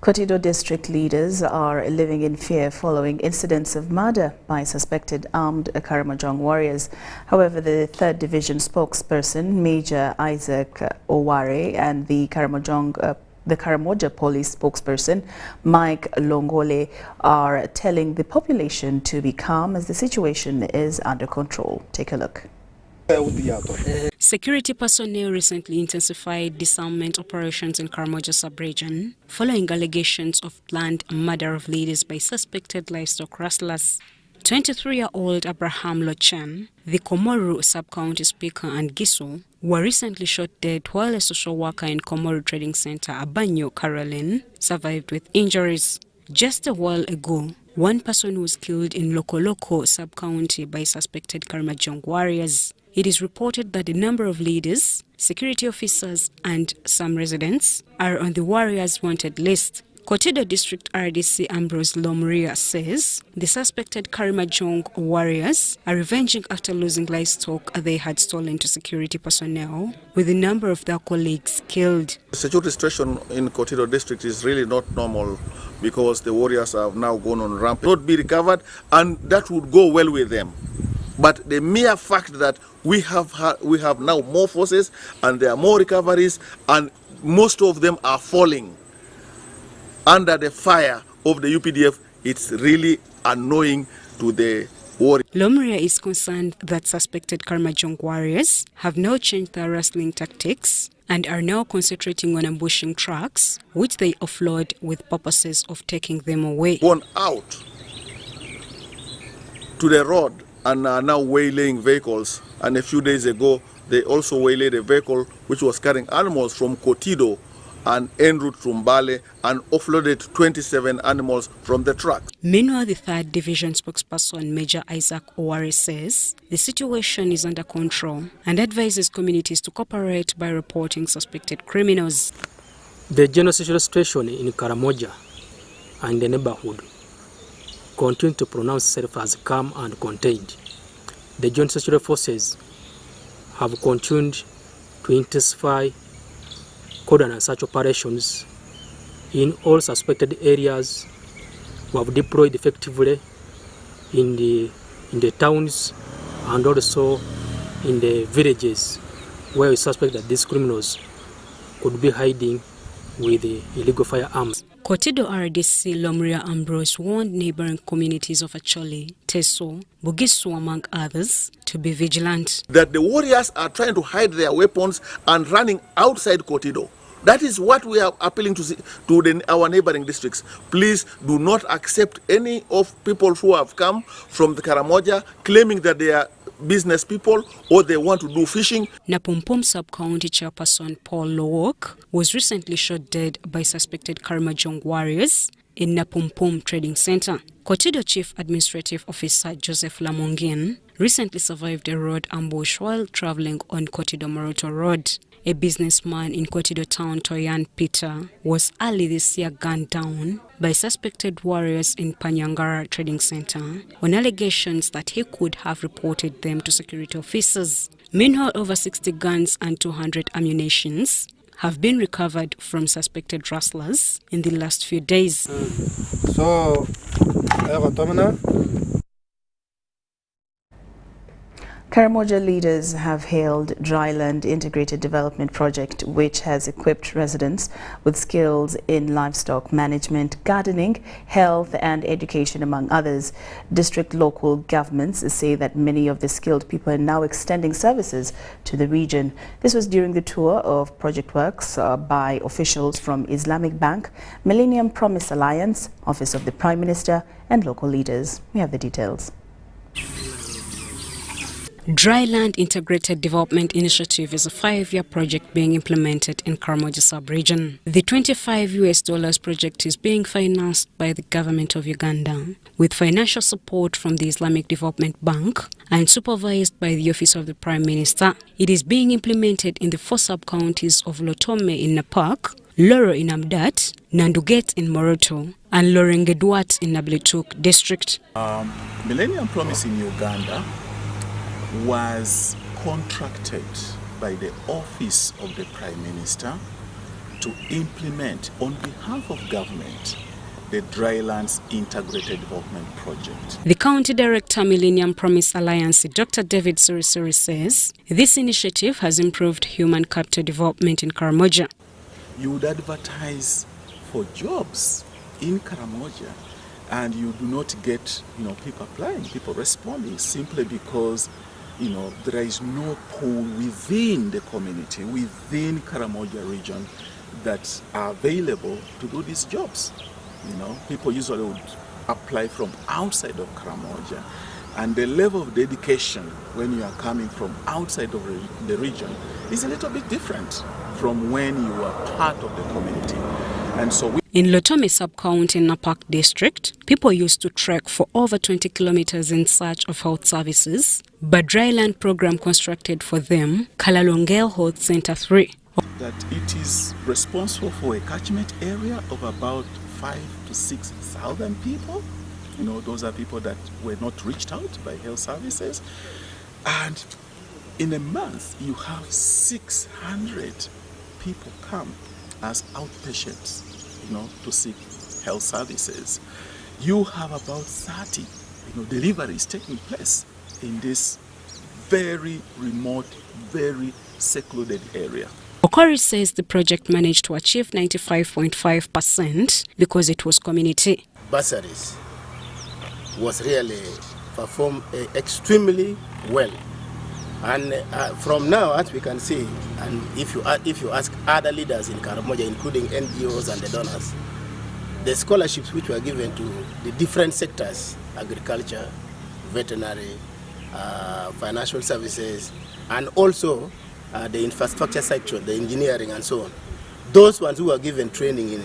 Kotido district leaders are living in fear following incidents of murder by suspected armed Karamojong warriors. However, the 3rd Division spokesperson, Major Isaac Owari, and the Karamoja police spokesperson, Mike Longole, are telling the population to be calm as the situation is under control. Take a look. Security personnel recently intensified disarmament operations in Karamoja sub-region following allegations of planned murder of leaders by suspected livestock rustlers. 23-year-old Abraham Lochan, the Komoru sub-county speaker, and Giso were recently shot dead while a social worker in Komoru Trading Center, Abanyo, Caroline, survived with injuries. Just a while ago, one person was killed in Lokoloko sub-county by suspected Karamojong warriors. It is reported that a number of leaders, security officers, and some residents are on the warriors' wanted list. Kotido District RDC Ambrose Lomria says the suspected Karamojong warriors are revenging after losing livestock they had stolen to security personnel, with a number of their colleagues killed. The security situation in Kotido District is really not normal because the warriors have now gone on rampage. Not be recovered, and that would go well with them. But the mere fact that we have now more forces and there are more recoveries and most of them are falling under the fire of the UPDF, it's really annoying to the warriors. Lomria is concerned that suspected Karamojong warriors have now changed their wrestling tactics and are now concentrating on ambushing trucks, which they offload with purposes of taking them away. Gone out to the road and are now waylaying vehicles, and a few days ago they also waylaid a vehicle which was carrying animals from Kotido and en route to Mbale and offloaded 27 animals from the truck. Meanwhile, the 3rd Division spokesperson, Major Isaac Owari, says the situation is under control and advises communities to cooperate by reporting suspected criminals. The general situation in Karamoja and the neighborhood continue to pronounce itself as calm and contained. The joint security forces have continued to intensify cordon and search operations in all suspected areas. We have deployed effectively in the towns and also in the villages where we suspect that these criminals could be hiding with the illegal firearms. Kotido RDC Lomria Ambrose warned neighboring communities of Acholi, Teso, Bugisu, among others, to be vigilant. That the warriors are trying to hide their weapons and running outside Kotido. That is what we are appealing to our neighboring districts. Please do not accept any of people who have come from the Karamoja claiming that they are business people or they want to do fishing. Napumpum Sub-County Chairperson Paul Lowok was recently shot dead by suspected Karamojong warriors in Napumpum Trading Center. Kotido Chief Administrative Officer Joseph Lamongin recently survived a road ambush while traveling on Kotido Moroto Road. A businessman in Kotido town, Toyan Peter, was early this year gunned down by suspected warriors in Panyangara Trading Center on allegations that he could have reported them to security officers. Meanwhile, over 60 guns and 200 ammunitions have been recovered from suspected rustlers in the last few days. Karamoja leaders have hailed Dryland Integrated Development Project, which has equipped residents with skills in livestock management, gardening, health and education, among others. District local governments say that many of the skilled people are now extending services to the region. This was during the tour of project works by officials from Islamic Bank, Millennium Promise Alliance, Office of the Prime Minister and local leaders. We have the details. Dryland Integrated Development Initiative is a 5-year project being implemented in Karamoja sub-region. The $25 project is being financed by the government of Uganda with financial support from the Islamic Development Bank and supervised by the Office of the Prime Minister. It is being implemented in the 4 sub-counties of Lotome in Napak, Loro in Amdat, Nanduget in Moroto, and Lorengedwat in Nabletuk district. Millennium Promise in Uganda was contracted by the Office of the Prime Minister to implement on behalf of government the Drylands Integrated Development Project. The County Director, Millennium Promise Alliance, Dr. David Surisuri, says this initiative has improved human capital development in Karamoja. You would advertise for jobs in Karamoja and you do not get, people applying, people responding simply because there is no pool within the community, within Karamoja region that are available to do these jobs. People usually would apply from outside of Karamoja. And the level of dedication when you are coming from outside of the region is a little bit different from when you are part of the community. And so in Lotome sub-county in Napak district, people used to trek for over 20 kilometers in search of health services, but Dryland program constructed for them, Kalalongel Health Center 3. That it is responsible for a catchment area of about 5,000 to 6,000 people. Those are people that were not reached out by health services. And in a month, you have 600 people come as outpatients, to seek health services. You have about 30, deliveries taking place in this very remote, very secluded area. Okori says the project managed to achieve 95.5% because it was community. Bursaries was really performed extremely well. And from now, as we can see, and if you ask other leaders in Karamoja, including NGOs and the donors, the scholarships which were given to the different sectors, agriculture, veterinary, financial services, and also the infrastructure sector, the engineering and so on, those ones who were given training in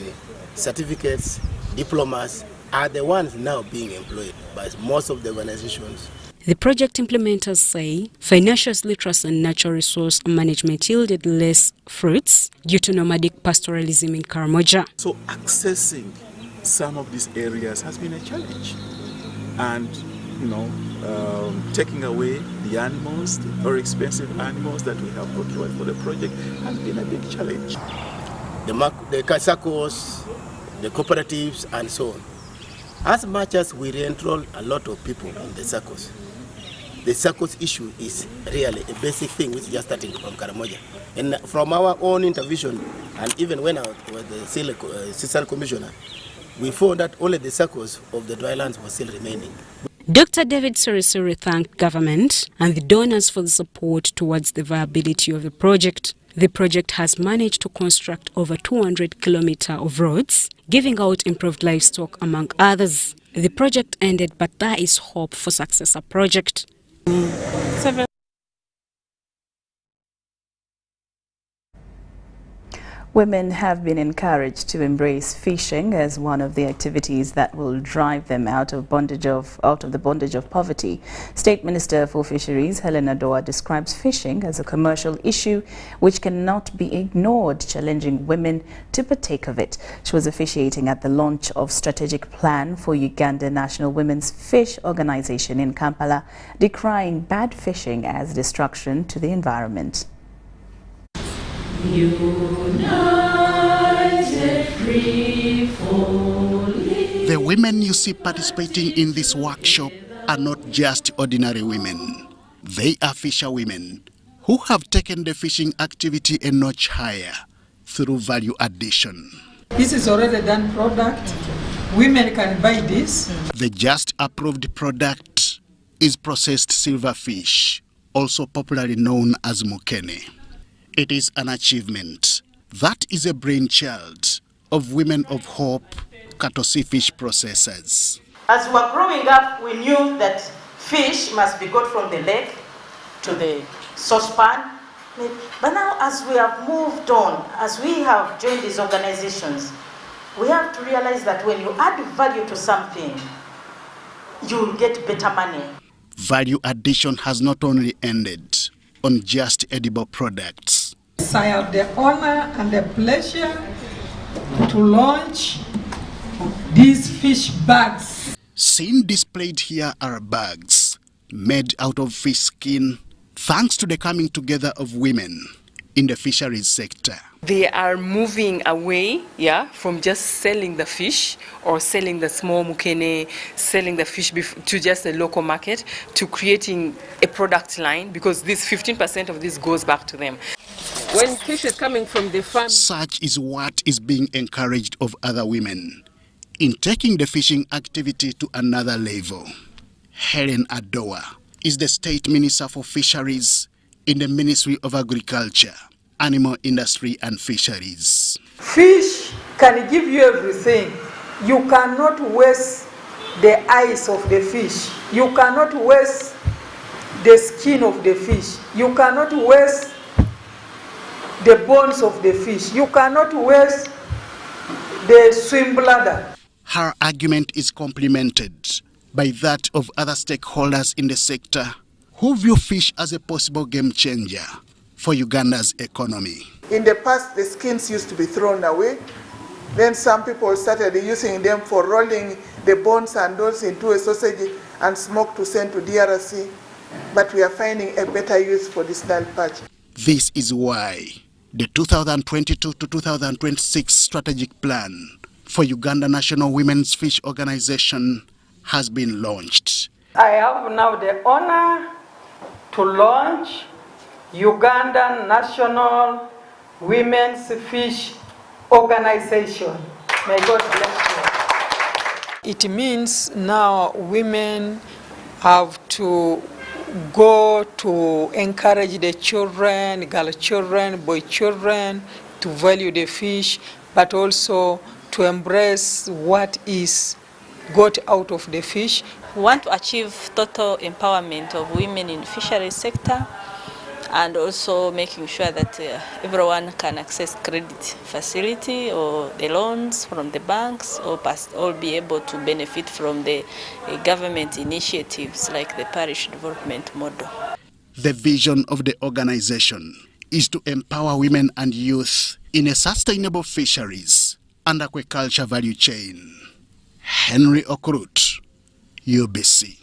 certificates, diplomas, are the ones now being employed by most of the organizations. The project implementers say financial literacy and natural resource management yielded less fruits due to nomadic pastoralism in Karamoja. So accessing some of these areas has been a challenge. And, taking away the animals, the very expensive animals that we have procured for the project has been a big challenge. The Kasakos, the cooperatives and so on. As much as we re-enroll a lot of people in the circles, the circles issue is really a basic thing which is just starting from Karamoja. And from our own intervention, and even when I was the Assistant Commissioner, we found that only the circles of the drylands were still remaining. Dr. David Surisuri thanked government and the donors for the support towards the viability of the project. The project has managed to construct over 200 kilometers of roads, giving out improved livestock among others. The project ended, but there is hope for successor project. Women have been encouraged to embrace fishing as one of the activities that will drive them out of the bondage of poverty. State Minister for Fisheries Helena Doa describes fishing as a commercial issue which cannot be ignored, challenging women to partake of it. She was officiating at the launch of strategic plan for Uganda National Women's Fish Organization in Kampala, decrying bad fishing as destruction to the environment. United, free falling. The women you see participating in this workshop are not just ordinary women. They are fisher women who have taken the fishing activity a notch higher through value addition. This is already done product. Women can buy this. The just approved product is processed silverfish, also popularly known as mukene. It is an achievement that is a brainchild of Women of Hope cattle fish processors. As we were growing up, we knew that fish must be got from the lake to the saucepan. But now, as we have moved on, as we have joined these organizations, we have to realize that when you add value to something, you'll get better money. Value addition has not only ended on just edible products. I have the honor and the pleasure to launch these fish bags. Seen displayed here are bags made out of fish skin, thanks to the coming together of women in the fisheries sector. They are moving away, from just selling the fish or selling the small mukene, selling the fish to just a local market, to creating a product line, because this 15% of this goes back to them. When fish is coming from the farm. Such is what is being encouraged of other women in taking the fishing activity to another level. Helen Adoa is the State Minister for Fisheries in the Ministry of Agriculture, Animal Industry and Fisheries. Fish can give you everything. You cannot waste the eyes of the fish. You cannot waste the skin of the fish. You cannot waste the bones of the fish. You cannot waste the swim bladder. Her argument is complemented by that of other stakeholders in the sector who view fish as a possible game changer for Uganda's economy. In the past, the skins used to be thrown away. Then some people started using them for rolling the bones and those into a sausage and smoke to send to DRC. But we are finding a better use for this Nile perch. This is why the 2022 to 2026 strategic plan for Uganda National Women's Fish Organization has been launched. I have now the honor to launch Uganda National Women's Fish Organization. May God bless you. It means now women have to go to encourage the children, girl children, boy children, to value the fish, but also to embrace what is got out of the fish. We want to achieve total empowerment of women in the fisheries sector, and also making sure that everyone can access credit facility or the loans from the banks, or be able to benefit from the government initiatives like the parish development model. The vision of the organization is to empower women and youth in a sustainable fisheries and aquaculture value chain. Henry Okrut, UBC.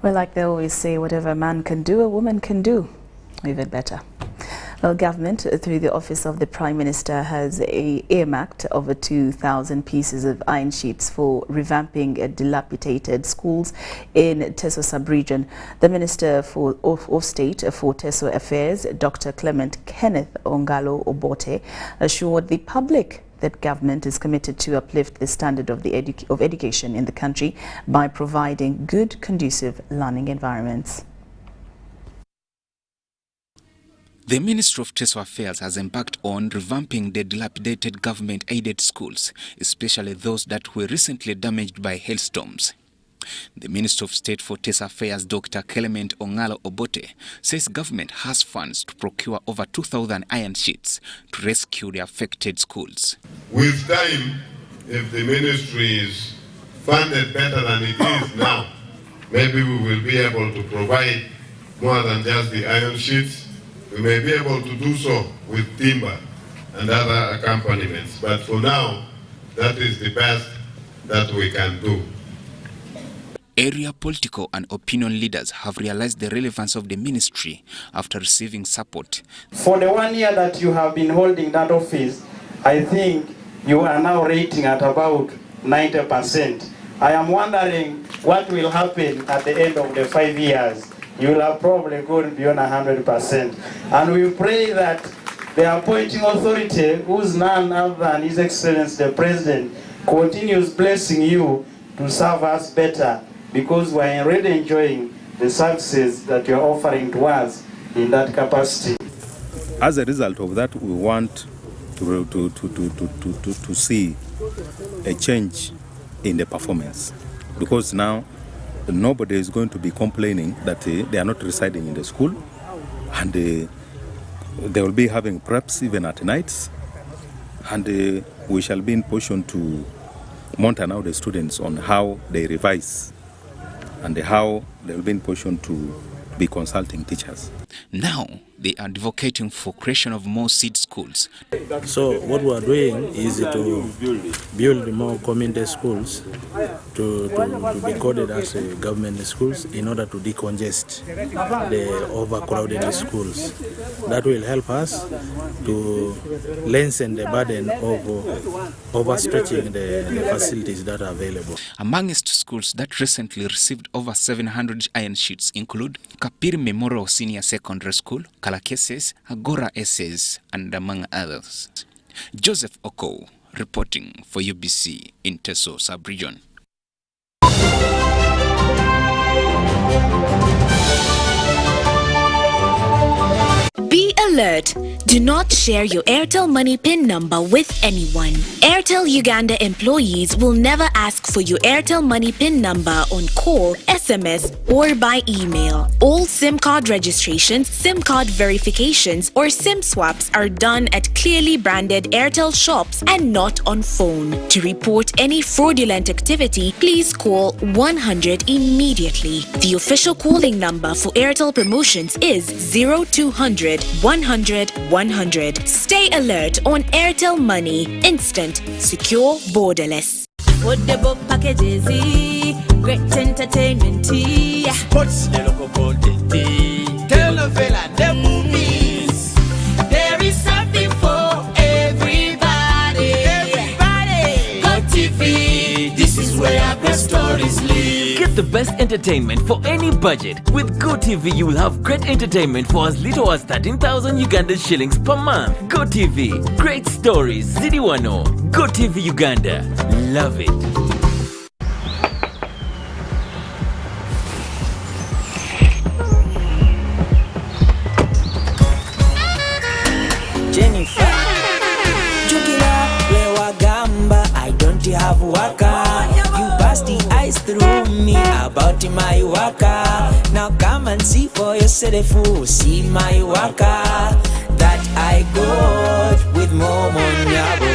Well, like they always say, whatever a man can do, a woman can do. Even better. Well, government, through the Office of the Prime Minister, has earmarked over 2,000 pieces of iron sheets for revamping dilapidated schools in Teso sub-region. The Minister of State for Teso Affairs, Dr. Clement Kenneth Ongalo Obote, assured the public that government is committed to uplift the standard of education in the country by providing good, conducive learning environments. The Ministry of Trade Affairs has embarked on revamping the dilapidated government-aided schools, especially those that were recently damaged by hailstorms. The Minister of State for Trade Affairs, Dr. Clement Ongalo Obote, says government has funds to procure over 2,000 iron sheets to rescue the affected schools. With time, if the ministry is funded better than it is now, maybe we will be able to provide more than just the iron sheets. We may be able to do so with timber and other accompaniments, but for now, that is the best that we can do. Area political and opinion leaders have realized the relevance of the ministry after receiving support. For the 1 year that you have been holding that office, I think you are now rating at about 90%. I am wondering what will happen at the end of the 5 years. You will have probably gone beyond 100%. And we pray that the appointing authority, who's none other than His Excellency the President, continues blessing you to serve us better, because we are already enjoying the services that you are offering to us in that capacity. As a result of that, we want to see a change in the performance, because now nobody is going to be complaining that they are not residing in the school, and they will be having preps even at nights, and we shall be in position to monitor now the students on how they revise and how they will be in position to be consulting teachers. Now they are advocating for creation of more seed schools. So what we are doing is to build more community schools to be coded as government schools in order to decongest the overcrowded schools. That will help us to lessen the burden of overstretching the facilities that are available. Amongst schools that recently received over 700 iron sheets include Kapiri Memorial Senior Secondary School, Kalakeses, Agora SS, and among others. Joseph Oko, reporting for UBC in Teso Sub-Region. Be alert. Do not share your Airtel Money PIN number with anyone. Airtel Uganda employees will never ask for your Airtel Money PIN number on call, SMS, or by email. All SIM card registrations, SIM card verifications, or SIM swaps are done at clearly branded Airtel shops and not on phone. To report any fraudulent activity, please call 100 immediately. The official calling number for Airtel promotions is 0200 100 100. Stay alert on Airtel Money. Instant, secure, borderless. Affordable packages, great entertainment, sports, the local content, telenovela, the movies. There is something for everybody. Go TV, this is where great stories live. Get the best entertainment for any budget. With GoTV, you will have great entertainment for as little as 13,000 Uganda shillings per month. GoTV, great stories, Zidiwano. GoTV Uganda, love it. Jennifer, Jukila, Lewagamba, I don't have waka. You bust the ice through me about my waka. Now come and see for yourself, see my waka that I got with Momo Nyabo.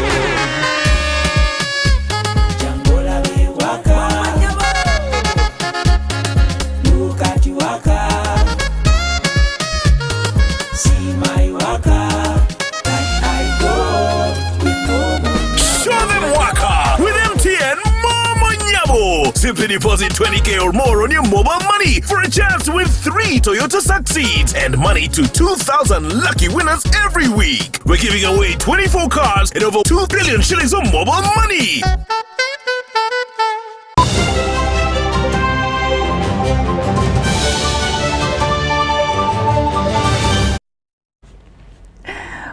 Jambola be waka, look at you waka, see my waka that I got with Momo Nyabo. Show them waka with MTN Momo Nyabo. Simply deposit 20K or more on your mobile money for a chance to win 3 Toyota Succeeds and money to 2,000 lucky winners every week. We're giving away 24 cars and over 2 billion shillings of mobile money.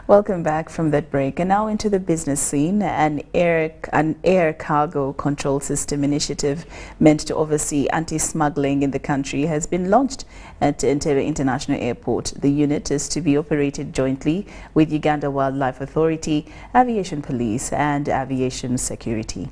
Welcome back from that break, and now into the business scene. An air cargo control system initiative meant to oversee anti-smuggling in the country has been launched at Entebbe International Airport. The unit is to be operated jointly with Uganda Wildlife Authority, Aviation Police and Aviation Security.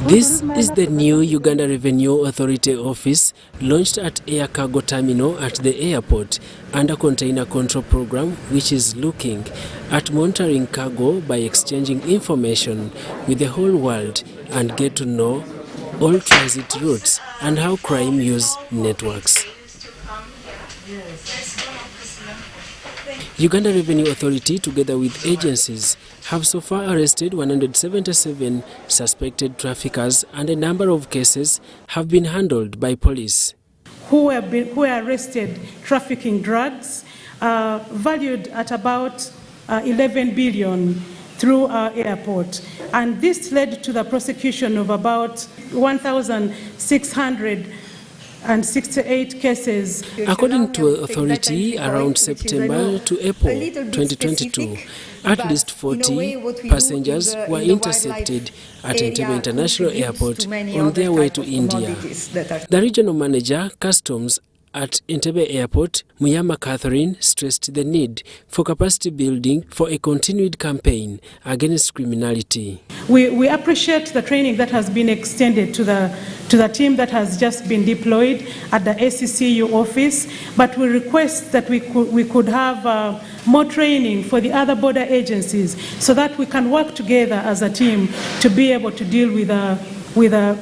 This is the new Uganda Revenue Authority office launched at Air Cargo Terminal at the airport under Container Control Program, which is looking at monitoring cargo by exchanging information with the whole world and get to know all transit routes and how crime use networks. Uganda Revenue Authority, together with agencies, have so far arrested 177 suspected traffickers, and a number of cases have been handled by police. Who were arrested trafficking drugs valued at about 11 billion through our airport. And this led to the prosecution of about 1,668 cases. According to authority, around September to April 2022, at least 40 passengers were intercepted at Entebbe International Airport on their way to India. The regional manager, Customs at Entebbe Airport, Muyama Catherine, stressed the need for capacity building for a continued campaign against criminality. We appreciate the training that has been extended to the team that has just been deployed at the ACCU office, but we request that we could have more training for the other border agencies so that we can work together as a team to be able to deal with a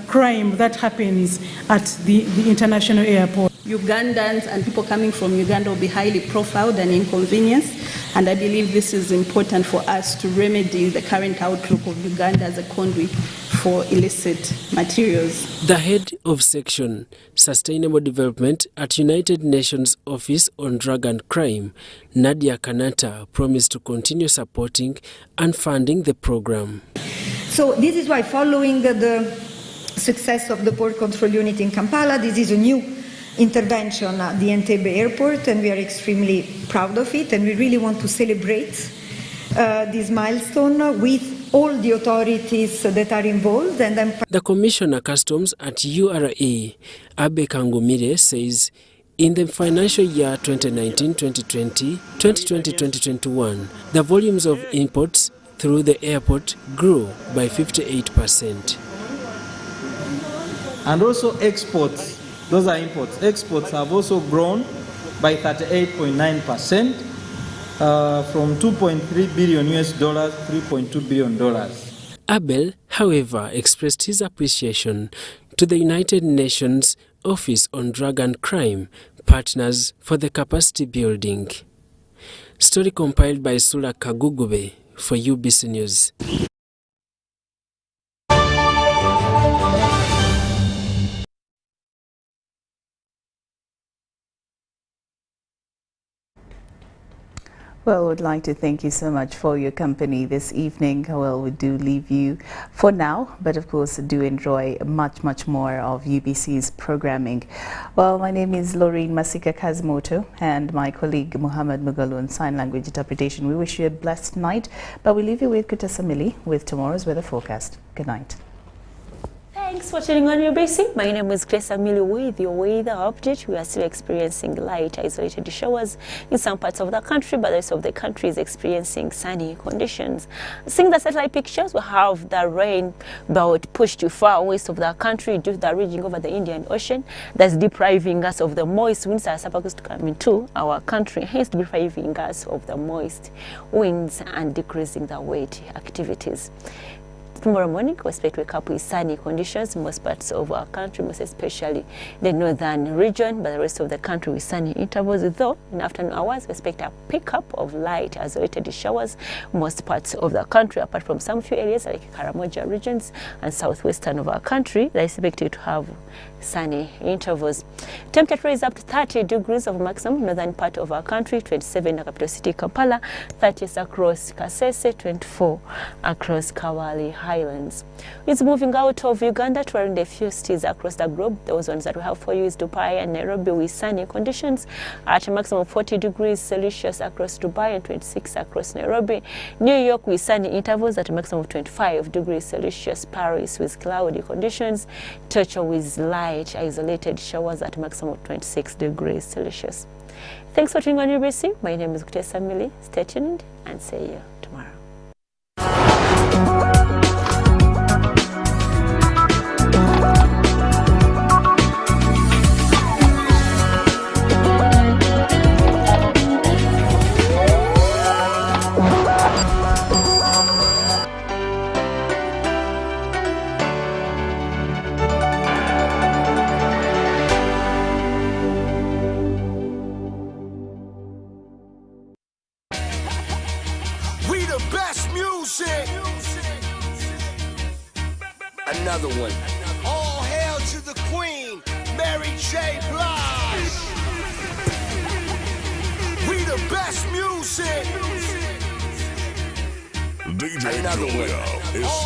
crime that happens at the international airport. Ugandans and people coming from Uganda will be highly profiled and inconvenienced, and I believe this is important for us to remedy the current outlook of Uganda as a conduit for illicit materials. The head of section Sustainable Development at United Nations Office on Drug and Crime, Nadia Kanata, promised to continue supporting and funding the program. So this is why, following the success of the port control unit in Kampala, this is a new intervention at the Entebbe airport, and we are extremely proud of it, and we really want to celebrate this milestone with all the authorities that are involved. And the Commissioner Customs at URA, Abe Kangumire, says in the financial year 2019-2020, 2020-2021, the volumes of imports through the airport grew by 58%. And also exports, those are imports. Exports have also grown by 38.9%, from $2.3 billion US dollars, $3.2 billion. Abel, however, expressed his appreciation to the United Nations Office on Drug and Crime partners for the capacity building. Story compiled by Sula Kagugube for UBC News. Well, we'd like to thank you so much for your company this evening. Well, we do leave you for now, but of course do enjoy much more of UBC's programming. Well, my name is Lauryn Maska Kazimoto, and my colleague Muhammad Mugalu on Sign Language Interpretation. We wish you a blessed night, but we leave you with Kutasamili with tomorrow's weather forecast. Good night. Thanks for tuning on UBC. My name is Grace Amili with your weather update. We are still experiencing light isolated showers in some parts of the country, but the rest of the country is experiencing sunny conditions. Seeing the satellite pictures, we have the rain about pushed too far west of the country due to the ridging over the Indian Ocean. That's depriving us of the moist winds that are supposed to come into our country, hence depriving us of the moist winds and decreasing the wet activities. Tomorrow morning, we expect to wake up with sunny conditions in most parts of our country, most especially the northern region, but the rest of the country with sunny intervals, though in afternoon hours, we expect a pickup of light isolated showers in most parts of the country, apart from some few areas like Karamoja regions and southwestern of our country that is expected to have sunny intervals. Temperature is up to 30 degrees of maximum northern part of our country, 27 in the capital city Kampala, 30 across Kasese, 24 across Kawali. Highlands. It's moving out of Uganda to around a few cities across the globe. Those ones that we have for you is Dubai and Nairobi with sunny conditions at a maximum of 40 degrees Celsius across Dubai and 26 across Nairobi. New York with sunny intervals at a maximum of 25 degrees Celsius. Paris with cloudy conditions. Tokyo with light isolated showers at a maximum of 26 degrees Celsius. Thanks for tuning on UBC. My name is Kutesa Mili. Stay tuned and see you tomorrow. Another one. All hail to the Queen, Mary J. Blige. We the best music. DJ Julia is